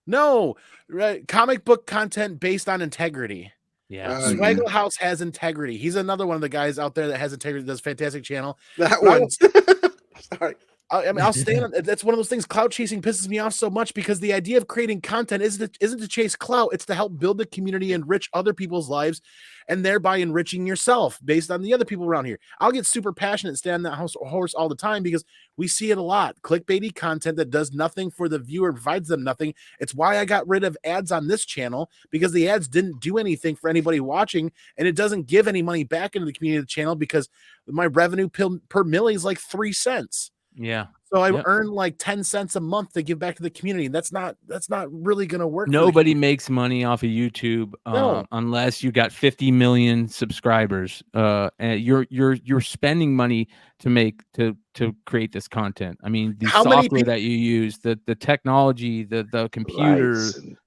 No, right? Comic book content based on integrity. Yeah. Swagglehouse has integrity. He's another one of the guys out there that has integrity, does a fantastic channel. That one. Sorry. I mean, I'll stand on that's one of those things. Clout chasing pisses me off so much, because the idea of creating content isn't to chase clout. It's to help build the community, enrich other people's lives, and thereby enriching yourself based on the other people around here. I'll get super passionate and stand on that horse all the time, because we see it a lot. Clickbaity content that does nothing for the viewer, provides them nothing. It's why I got rid of ads on this channel, because the ads didn't do anything for anybody watching, and it doesn't give any money back into the community of the channel, because my revenue per milli is like 3 cents. Yeah. So I earn like 10 cents a month to give back to the community. That's not really going to work. Nobody makes money off of YouTube unless you got 50 million subscribers. And you're spending money to create this content. I mean, the software that you use, the technology, the computer,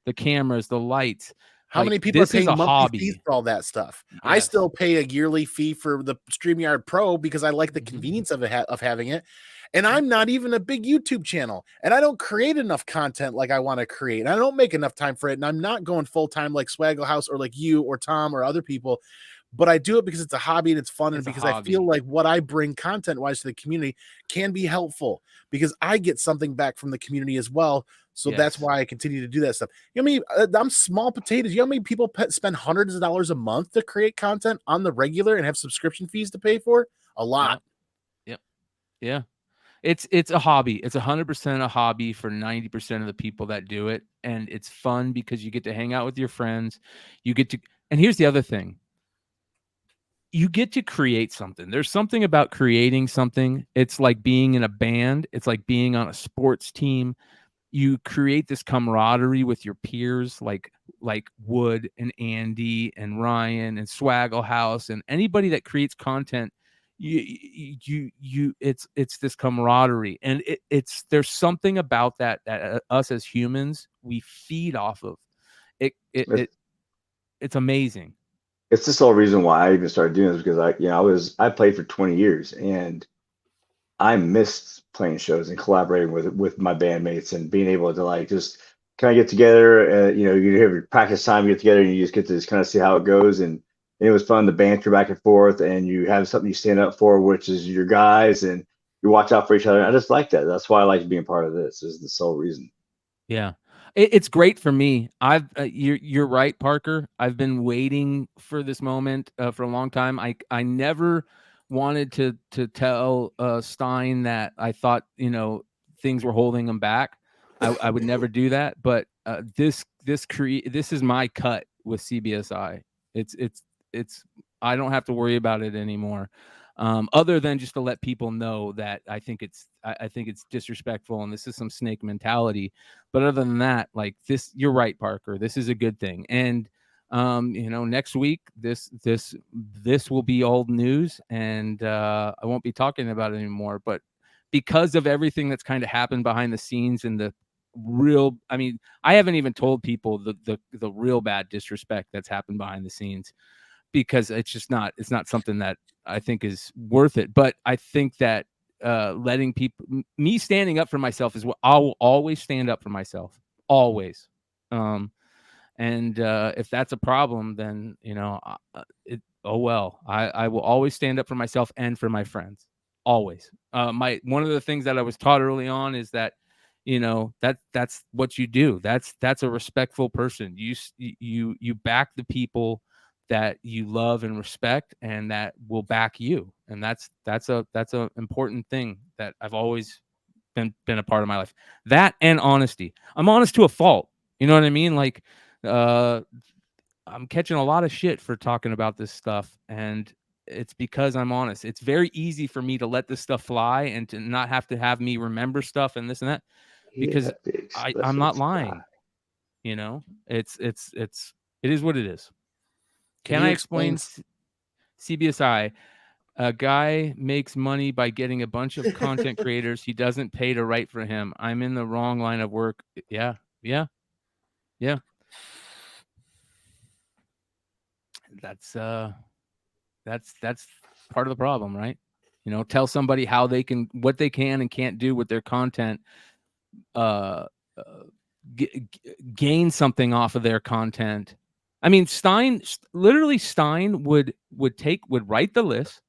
the cameras, the lights. How many people are paying monthly fees for all that stuff? Yes. I still pay a yearly fee for the StreamYard Pro because I like the convenience of having it. And I'm not even a big YouTube channel, and I don't create enough content like I want to create. And I don't make enough time for it. And I'm not going full time like Swagglehouse or like you or Tom or other people, but I do it because it's a hobby and it's fun. And because I feel like what I bring content wise to the community can be helpful, because I get something back from the community as well. So that's why I continue to do that stuff. You know what I mean? I'm small potatoes. You know how many people spend hundreds of dollars a month to create content on the regular and have subscription fees to pay for? A lot. Yep. Yeah. It's a hobby. It's 100% a hobby for 90% of the people that do it. And it's fun because you get to hang out with your friends. And here's the other thing. You get to create something. There's something about creating something. It's like being in a band. It's like being on a sports team. You create this camaraderie with your peers, like Wood and Andy and Ryan and Swagglehouse and anybody that creates content. It's this camaraderie, and there's something about that us as humans we feed off of. It's amazing. It's the sole reason why I even started doing this, because I played for 20 years and I missed playing shows and collaborating with my bandmates and being able to like just kind of get together. You have your practice time, you get together, and you just get to just kind of see how it goes. And it was fun to banter back and forth, and you have something you stand up for, which is your guys, and you watch out for each other. I just like that. That's why I like being part of this. Is the sole reason. Yeah, it's great for me. You're right, Parker. I've been waiting for this moment for a long time. I never wanted to tell Stein that I thought things were holding him back. I would never do that. But this is my cut with CBSI. It's I don't have to worry about it anymore. other than just to let people know that I think it's disrespectful and this is some snake mentality. But other than that, like this, you're right, Parker. This is a good thing. And next week this will be old news, and I won't be talking about it anymore. But because of everything that's kind of happened behind the scenes and the real, I mean, I haven't even told people the real bad disrespect that's happened behind the scenes, because it's not something that I think is worth it. But I think that letting people, me standing up for myself is what I will always stand up for myself, always. And if that's a problem, then oh well. I will always stand up for myself and for my friends, always. One of the things that I was taught early on is that that's what you do. That's a respectful person. You back the people that you love and respect, and that will back you. And that's a important thing that I've always been a part of my life. That and honesty. I'm honest to a fault. You know what I mean? Like, I'm catching a lot of shit for talking about this stuff, and it's because I'm honest. It's very easy for me to let this stuff fly and to not have to have me remember stuff and this and that, because I'm not lying. It is what it is. Can I explain CBSI? A guy makes money by getting a bunch of content creators he doesn't pay to write for him. I'm in the wrong line of work. Yeah. That's part of the problem, right? Tell somebody what they can and can't do with their content, gain something off of their content. I mean, Stein would write the list,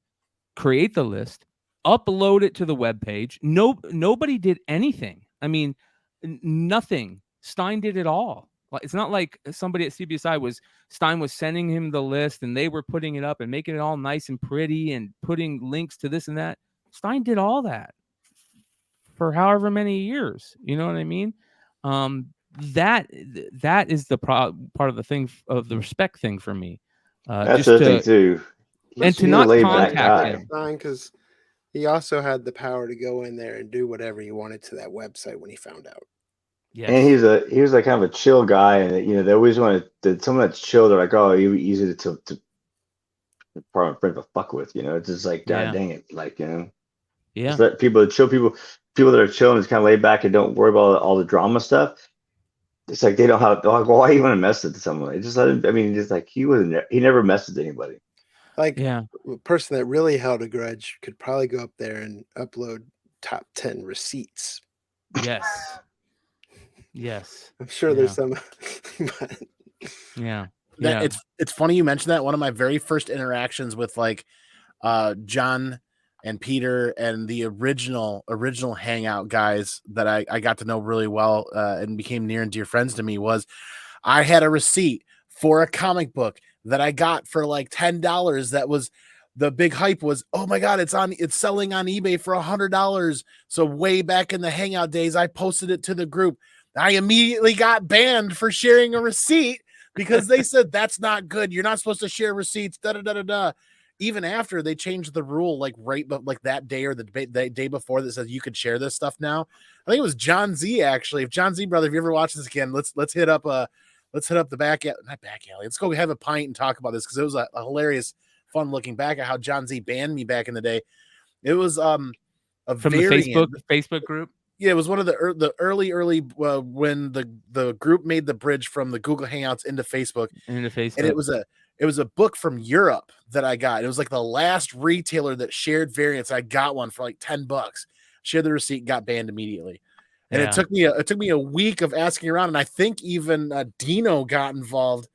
create the list, upload it to the webpage. Nobody did anything. I mean, nothing. Stein did it all. It's not like somebody at CBSI Stein was sending him the list and they were putting it up and making it all nice and pretty and putting links to this and that. Stein did all that for however many years. You know what I mean? That is the part of the thing, of the respect thing for me. That's the thing too. And to not contact him, because he also had the power to go in there and do whatever he wanted to that website when he found out. Yes. And he was like kind of a chill guy, and they always wanted someone that's chill. They're like, oh, you'd be easy to part friend to fuck with. It's just like, God dang it, like just let people chill. People that are chill and just kind of laid back and don't worry about all the drama stuff. It's like they don't have. Like, why you want to mess with someone? Just let him. I mean, just like he never messed with anybody. Like a person that really held a grudge could probably go up there and upload top 10 receipts. Yes. Yes. I'm sure there's some. But... It's funny you mentioned that. One of my very first interactions with John and Peter and the original Hangout guys that I got to know really well and became near and dear friends to me was I had a receipt for a comic book that I got for like $10. That was the big hype was, oh my God, it's selling on eBay for $100. So way back in the Hangout days, I posted it to the group. I immediately got banned for sharing a receipt because they said that's not good. You're not supposed to share receipts. Even after they changed the rule, like that day or the day before, that says you could share this stuff now. I think it was John Z actually. If John Z, brother, if you ever watch this again, let's hit up the back alley. Let's go have a pint and talk about this, because it was a hilarious, fun looking back at how John Z banned me back in the day. It was from the Facebook group. Yeah, it was one of the early when the group made the bridge from the Google Hangouts into Facebook. And it was a book from Europe that I got. It was like the last retailer that shared variants. I got one for like $10. Shared the receipt, got banned immediately. And it took me a week of asking around, and I think even Dino got involved,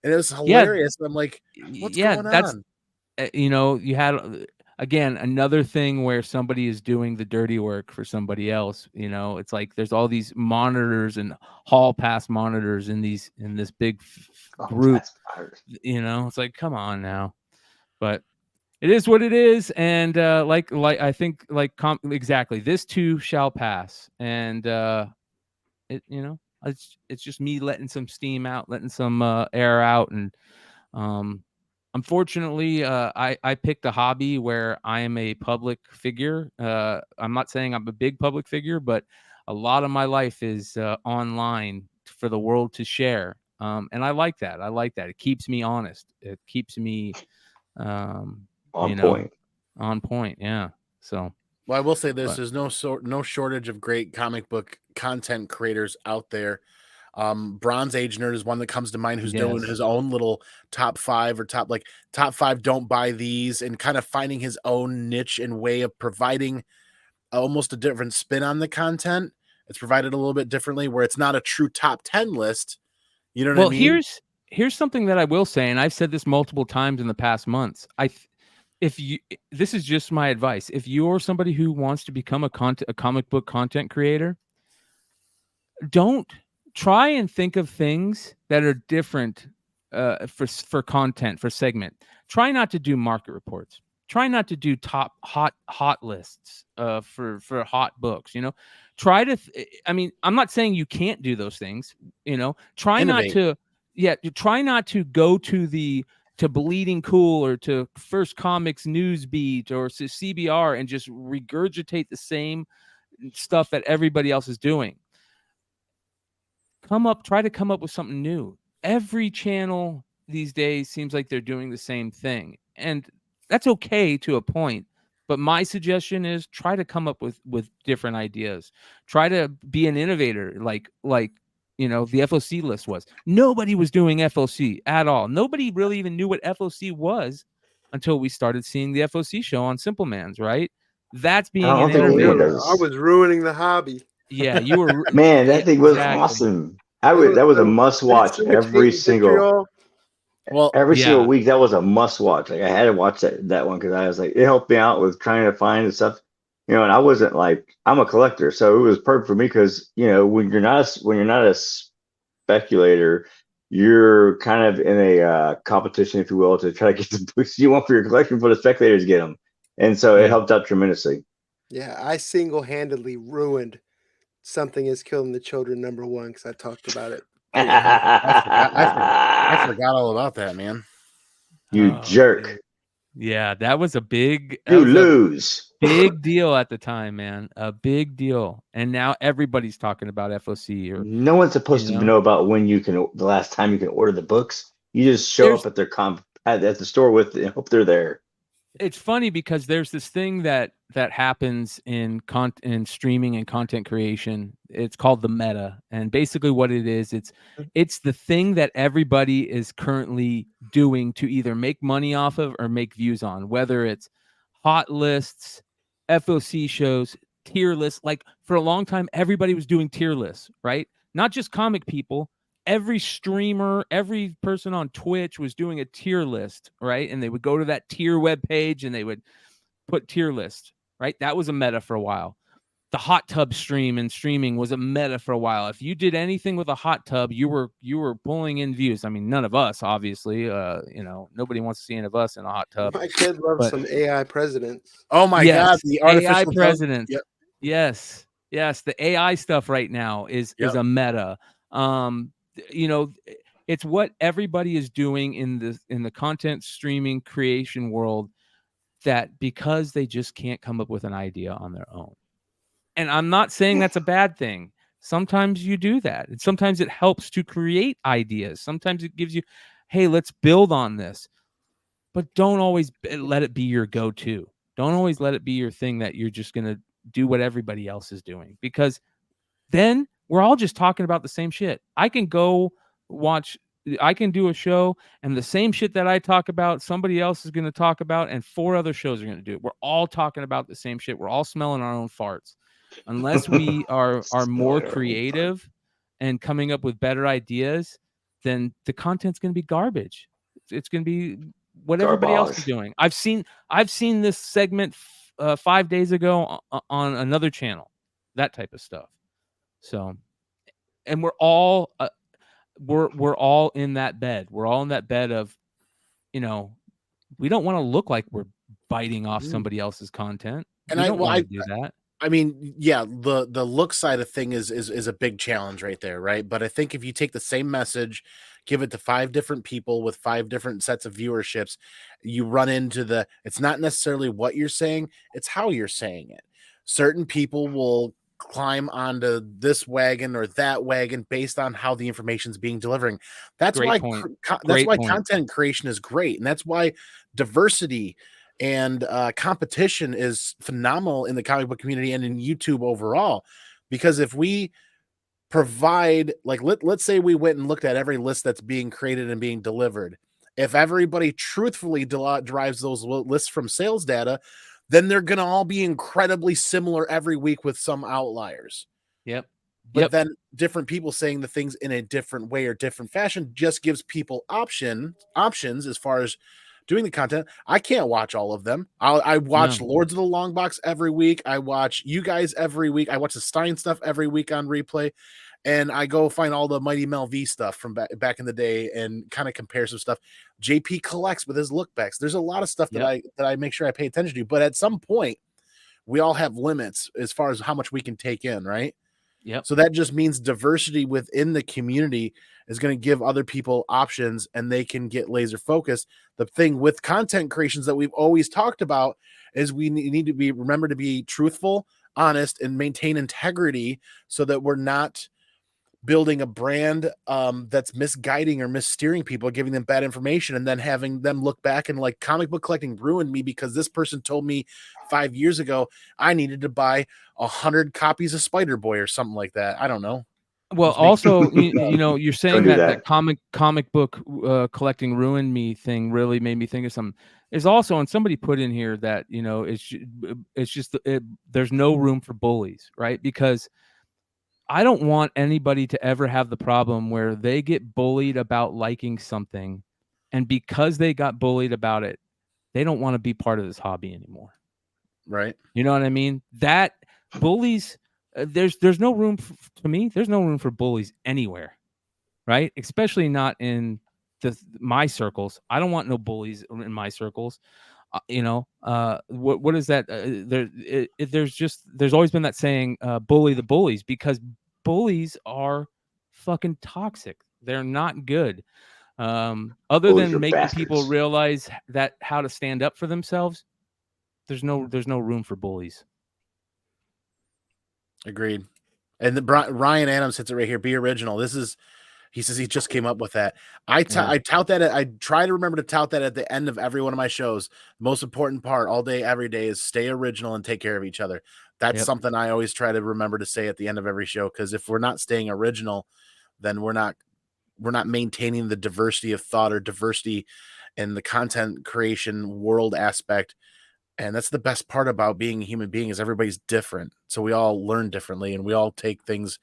and it was hilarious. I'm like, what's going on? You had again another thing where somebody is doing the dirty work for somebody else. It's like there's all these monitors and hall pass monitors in this big group. It's like, come on now. But it is what it is, and I think exactly, this too shall pass, and it's just me letting some steam out, letting some air out, and unfortunately, I picked a hobby where I am a public figure. I'm not saying I'm a big public figure, but a lot of my life is online for the world to share. And I like that. I like that. It keeps me honest. It keeps me, On you know, point. on point. Yeah. So, Well, I will say this: but there's no shortage of great comic book content creators out there. Bronze Age Nerd is one that comes to mind, who's doing yes. his own little top 5 or top 5 don't buy these, and kind of finding his own niche and way of providing almost a different spin on the content. It's provided a little bit differently, where it's not a true top 10 list. You know what I Well, mean? here's something that I will say, and I've said this multiple times in the past months. If you, this is just my advice. If you're somebody who wants to become a comic book content creator, don't try and think of things that are different for content, for segment. Try not to do market reports. Try not to do top hot lists for hot books. Try to. I mean, I'm not saying you can't do those things. Try not Innovate. to. Yeah, try not to go to Bleeding Cool or to First Comics Newsbeat or to CBR and just regurgitate the same stuff that everybody else is doing. Try to come up with something new. Every channel these days seems like they're doing the same thing, and that's okay to a point. But my suggestion is try to come up with different ideas. Try to be an innovator, like the FOC list was. Nobody was doing FOC at all. Nobody really even knew what FOC was until we started seeing the FOC show on SimpleMan's, right? That's I being an don't think Oh, anyone innovator. I does. was ruining the hobby. Yeah, you were. Man, Yeah, that thing was exactly. awesome. It was That was a so, must I had watch so much hate and vitriol. Well, every single Yeah. week. That was a must watch. Like I had to watch that one because I was like, it helped me out with trying to find the stuff. And I wasn't like, I'm a collector, so it was perfect for me because when you're not a speculator, you're kind of in a competition, if you will, to try to get the books you want for your collection before the speculators get them. And so it Yeah. helped out tremendously. Yeah, I single-handedly ruined Something Is Killing the Children #1 because I talked about it. I forgot all about that, man. You Oh, jerk. dude. Yeah, that was a big Lose. deal at the time, man. A big deal. And now everybody's talking about FOC No one's supposed to know about the last time you can order the books. You just show There's up at their at the store with it and hope they're there. it's funny because there's this thing that happens in streaming and content creation. It's called the meta, and basically what it is, it's the thing that everybody is currently doing to either make money off of or make views on, whether it's hot lists, FOC shows, tier lists. Like for a long time everybody was doing tier lists, right? Not just comic people. Every streamer, every person on Twitch was doing a tier list, right? And they would go to that tier web page and they would put tier list, right? That was a meta for a while. The hot tub stream and streaming was a meta for a while. If you did anything with a hot tub, you were pulling in views. I mean, none of us, obviously. Nobody wants to see any of us in a hot tub. My kid loves But some AI presidents. Oh my God, the artificial AI presidents. Yep. Yes, the AI stuff right now is a meta. It's what everybody is doing in the content streaming creation world, that because they just can't come up with an idea on their own. And I'm not saying that's a bad thing. Sometimes you do that. And sometimes it helps to create ideas. Sometimes it gives you, hey, let's build on this. But don't always let it be your go-to. Don't always let it be your thing that you're just going to do what everybody else is doing, because then we're all just talking about the same shit. I can do a show and the same shit that I talk about, somebody else is going to talk about, and 4 other shows are going to do it. We're all talking about the same shit. We're all smelling our own farts. Unless we are more creative and coming up with better ideas, then the content's going to be garbage. It's going to be what everybody else is doing. I've seen this segment 5 days ago on another channel, that type of stuff. So, and we're all in that bed. We're all in that bed of, we don't want to look like we're biting off somebody else's content. And we don't want to do that. I mean, yeah, the look side of thing is a big challenge right there, right? But I think if you take the same message, give it to 5 different people with 5 different sets of viewerships, you run into it's not necessarily what you're saying, it's how you're saying it. Certain people will climb onto this wagon or that wagon based on how the information's being delivering. That's Great why point. that's Great why point. content creation is great, and that's why diversity and competition is phenomenal in the comic book community and in YouTube overall. Because if we provide, like, let's say we went and looked at every list that's being created and being delivered, if everybody truthfully derives those lists from sales data, then they're going to all be incredibly similar every week with some outliers. Yep. But then different people saying the things in a different way or different fashion just gives people options as far as doing the content. I can't watch all of them. I watch Lords of the Long Box every week. I watch you guys every week. I watch the Stein stuff every week on replay. And I go find all the Mighty Mel V stuff from back in the day and kind of compare some stuff. JP collects with his look backs. There's a lot of stuff that I make sure I pay attention to. But at some point, we all have limits as far as how much we can take in, right? Yep. So that just means diversity within the community is going to give other people options and they can get laser focused. The thing with content creations that we've always talked about is we need to remember to be truthful, honest, and maintain integrity so that we're not building a brand that's misguiding or missteering people, giving them bad information, and then having them look back and like, comic book collecting ruined me because this person told me 5 years ago I needed to buy 100 copies of Spider-Boy or something like that. I don't know. Well, also, you're saying that comic book collecting ruined me thing really made me think of something. There's also, and somebody put in here that, it's just there's no room for bullies, right? Because I don't want anybody to ever have the problem where they get bullied about liking something, and because they got bullied about it, they don't want to be part of this hobby anymore. Right. You know what I mean? That bullies, there's no room to me. There's no room for bullies anywhere, right? Especially not in my circles. I don't want no bullies in my circles. What is that? There's always been that saying, bully the bullies, because bullies are fucking toxic. They're not good. Other Bullies than are making people bastards. realize that how to stand up for themselves, there's no room for bullies. Agreed. And Ryan Adams hits it right here. Be original. He says he just came up with that. I tout that. I try to remember to tout that at the end of every one of my shows. Most important part all day, every day is stay original and take care of each other. That's something I always try to remember to say at the end of every show. Because if we're not staying original, then we're not maintaining the diversity of thought or diversity in the content creation world aspect. And that's the best part about being a human being, is everybody's different. So we all learn differently and we all take things.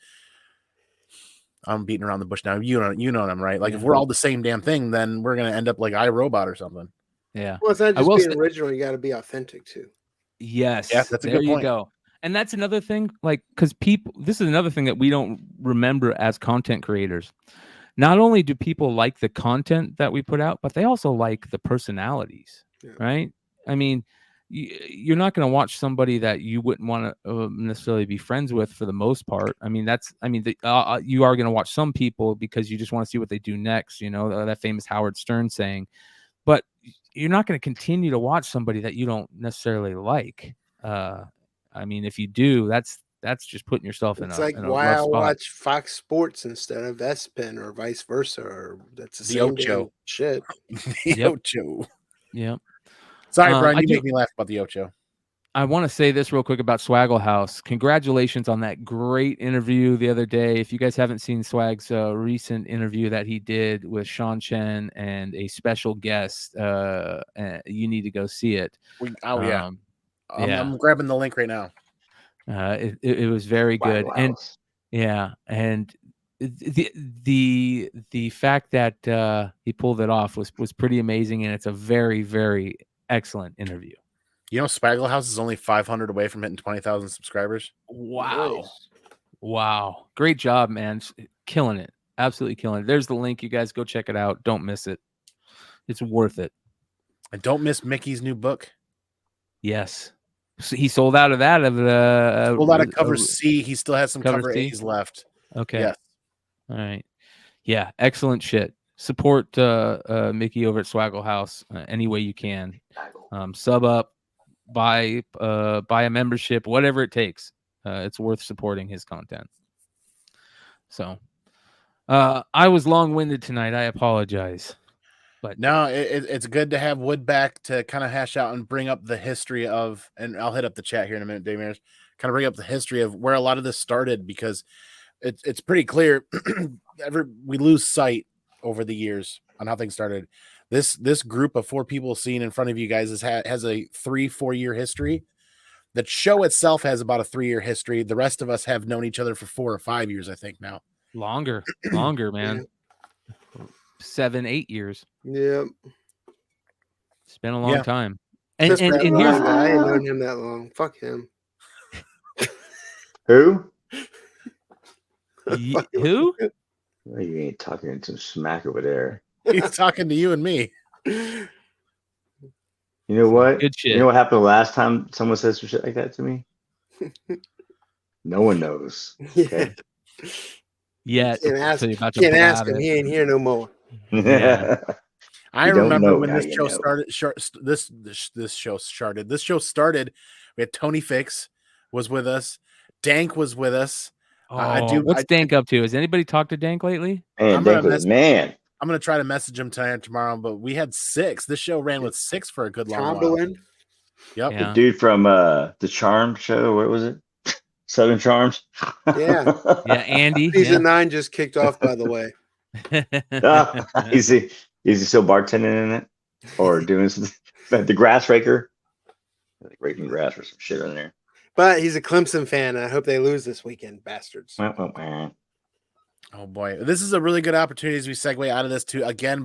I'm beating around the bush now. You know what I'm right. Like, if we're all the same damn thing, then we're going to end up like iRobot or something. Yeah. Well, it's not just being original. You got to be authentic too. Yes. Yeah, that's a good point. There you go. And that's another thing, like, because this is another thing that we don't remember as content creators. Not only do people like the content that we put out, but they also like the personalities, right? I mean, you're not going to watch somebody that you wouldn't want to necessarily be friends with for the most part. I mean, you are going to watch some people because you just want to see what they do next, that famous Howard Stern saying. But you're not going to continue to watch somebody that you don't necessarily like. I mean, if you do, that's just putting yourself in a why rough I spot. watch Fox Sports instead of ESPN or vice versa, or that's the same Ocho shit. The Ocho. Yep. Sorry, Brian, you make me laugh about the Ocho. I want to say this real quick about Swaggle House. Congratulations on that great interview the other day. If you guys haven't seen Swag's recent interview that he did with Sean Chen and a special guest, you need to go see it. I'm grabbing the link right now. It was very good. And the fact that he pulled it off was pretty amazing, and it's a very, very excellent interview. Swaggle House is only 500 away from hitting 20,000 subscribers. Wow. Nice. Wow. Great job, man. Killing it. Absolutely killing it. There's the link. You guys go check it out. Don't miss it. It's worth it. And don't miss Mickey's new book. Yes. So he sold out of that of the Pulled out of cover C. He still has some cover cover C? A's left. Okay. Yes. All right. Yeah, excellent shit. Support Mickey over at Swaggle House any way you can. Sub up, buy a membership, whatever it takes. It's worth supporting his content. So I was long-winded tonight. I apologize. But no, it's good to have Wood back to kind of hash out and bring up the history of, and I'll hit up the chat here in a minute, Dave Mears, kind of bring up the history of where a lot of this started, because it's pretty clear. We lose sight over the years on how things started. This group of 4 people seen in front of you guys has a 3-4 year history. The show itself has about a 3-year history. The rest of us have known each other for 4 or 5 years, I think now. longer, man. 7-8 years. Yeah. It's been a long time. And Just that here's Ryan guy. I ain't known him that long. Fuck him. Who? who? Well, you ain't talking some smack over there. He's talking to you and me. You know what? Good shit. You know what happened the last time someone says some shit like that to me? No one knows. Okay. Yeah. Can't ask, So you're about to can't ask blab him. it. He ain't here no more. Yeah. I You don't remember know, when now this you show know. started. This show started. This show started. We had Tony Fix was with us. Dank was with us. What's Dank up to? Has anybody talked to Dank lately? Man, Dank was man. I'm gonna try to message him tonight or tomorrow. But we had 6. This show ran with 6 for a good long while. Tomberland. Yep. Yeah. The dude from the Charm show. What was it? Southern Charms. Yeah. Yeah, Andy. Season 9 just kicked off, by the way. Is he still bartending in it or doing the grass raker? Like raking grass or some shit in there. But he's a Clemson fan, and I hope they lose this weekend, bastards. Oh boy, this is a really good opportunity as we segue out of this to again